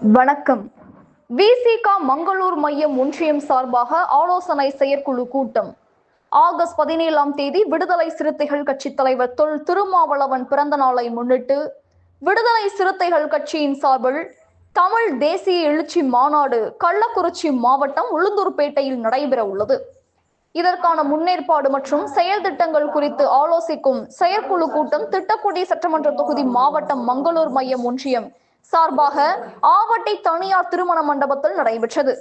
வணக்கம். விசிக மங்களூர் மையம் ஒன்றியம் சார்பாக ஆலோசனை செயற்குழு கூட்டம். ஆகஸ்ட் 17ஆம் தேதி விடுதலை சிறுத்தைகள் கட்சி தலைவர் தொல் திருமாவளவன் பிறந்த நாளை முன்னிட்டு விடுதலை சிறுத்தைகள் கட்சியின் சார்பில் தமிழ் தேசிய எழுச்சி மாநாடு கள்ளக்குறிச்சி மாவட்டம் உளுந்தூர்பேட்டையில் நடைபெற உள்ளது. இதற்கான முன்னேற்பாடு மற்றும் செயல் திட்டங்கள் குறித்து ஆலோசிக்கும் செயற்குழு கூட்டம் திட்டக்குடி சட்டமன்ற தொகுதி மாவட்டம் மங்களூர் மையம் ஒன்றியம் சார்பாக ஆவட்டி தனியார் திருமண மண்டபத்தில் நடைபெற்றது.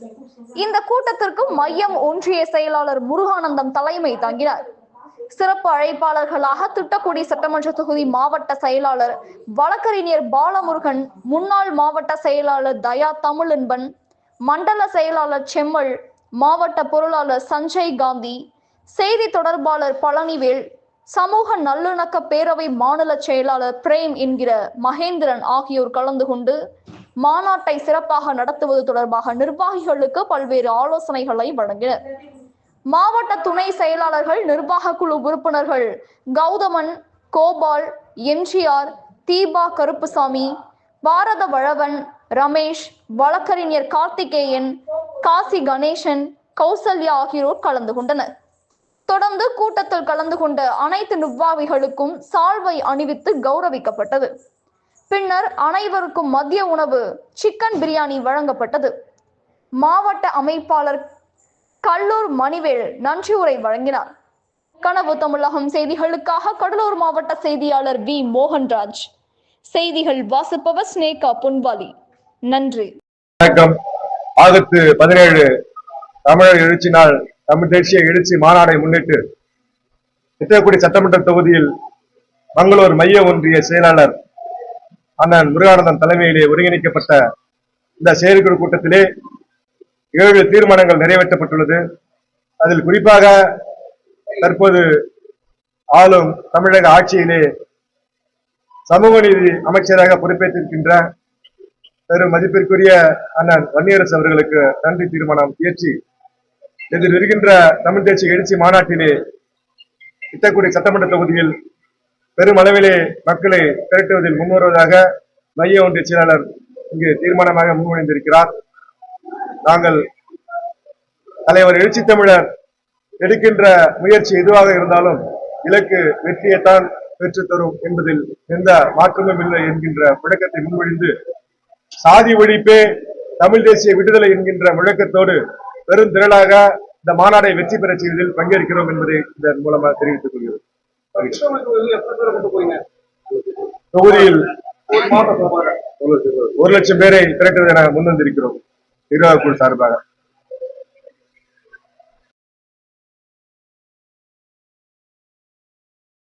இந்த கூட்டத்திற்கு மையம் ஒன்றிய செயலாளர் முருகானந்தம் தலைமை தாங்கினார். சிறப்பு அழைப்பாளர்களாக திட்டக்குடி சட்டமன்ற தொகுதி மாவட்ட செயலாளர் வழக்கறிஞர் பாலமுருகன், முன்னாள் மாவட்ட செயலாளர் தயா தமிழன்பன், மண்டல செயலாளர் செம்மல், மாவட்ட பொருளாளர் சஞ்சய் காந்தி, செய்தி தொடர்பாளர் பழனிவேல், சமூக நல்லிணக்க பேரவை மாநில செயலாளர் பிரேம் என்கிற மகேந்திரன் ஆகியோர் கலந்து கொண்டு மாநாட்டை சிறப்பாக நடத்துவது தொடர்பாக நிர்வாகிகளுக்கு பல்வேறு ஆலோசனைகளை வழங்கினர். மாவட்ட துணை செயலாளர்கள், நிர்வாக குழு உறுப்பினர்கள் கௌதமன், கோபால், எம்ஜிஆர், தீபா கருப்புசாமி, பாரத வளவன், ரமேஷ், வழக்கறிஞர் கார்த்திகேயன், காசி கணேசன், கௌசல்யா ஆகியோர் கலந்து கொண்டனர். தொடர்ந்து கூட்டத்தில் கலந்து கொண்ட அனைத்து நிர்வாகிகளுக்கும் சால்வை அணிவித்து கௌரவிக்கப்பட்டது. பின்னர் அனைவருக்கும் மதிய உணவு சிக்கன் பிரியாணி வழங்கப்பட்டது. மாவட்ட அமைப்பாளர் கல்லூர் மணிவேல் நன்றி உரை வழங்கினார். கனவு தமிழகம் செய்திகளுக்காக கடலூர் மாவட்ட செய்தியாளர் வி மோகன்ராஜ். செய்திகள் வாசிப்பவர் ஸ்னேகா பொன்வாலி. நன்றி. வணக்கம். ஆகஸ்ட் 17 தமிழர் எழுச்சி நாள், தமிழ் தேசிய எழுச்சி மாநாடை முன்னிட்டு திட்டக்குடி சட்டமன்ற தொகுதியில் மங்களூர் மைய ஒன்றிய செயலாளர் அண்ணன் முருகானந்தன் தலைமையிலே ஒருங்கிணைக்கப்பட்ட இந்த செயற்குழு கூட்டத்திலே 7 தீர்மானங்கள் நிறைவேற்றப்பட்டுள்ளது. அதில் குறிப்பாக தற்போது ஆளும் தமிழக ஆட்சியிலே சமூக நீதி அமைச்சராக பொறுப்பேற்றிருக்கின்ற பெரும் மதிப்பிற்குரிய அண்ணன் வன்னியரசு அவர்களுக்கு நன்றி தீர்மானம் இயற்றி இதில் இருக்கின்ற தமிழ் தேசிய எழுச்சி மாநாட்டிலே திட்டக்குடி சட்டமன்ற தொகுதியில் பெருமளவிலே மக்களை திரட்டுவதில் முன்வருவதாக மைய ஒன்றிய செயலாளர் இங்கு தீர்மானமாக முன்மொழிந்திருக்கிறார். நாங்கள் தலைவர் எழுச்சி தமிழர் எடுக்கின்ற முயற்சி எதுவாக இருந்தாலும் இலக்கு வெற்றியைத்தான் பெற்றுத்தரும் என்பதில் எந்த மாற்றமும் இல்லை என்கின்ற முழக்கத்தை முன்மொழிந்து சாதி ஒழிப்பே தமிழ் தேசிய விடுதலை என்கின்ற முழக்கத்தோடு பெரும் திரளாக இந்த மாநாடை வெற்றி பெற செய்வதில் பங்கேற்கிறோம் என்பதை இதன் மூலமாக தெரிவித்துக் கொள்கிறோம். தொகுதியில் 1 லட்சம் பேரை திரட்டுவதென முன்வந்திருக்கிறோம் நிர்வாக குழு சார்பாக.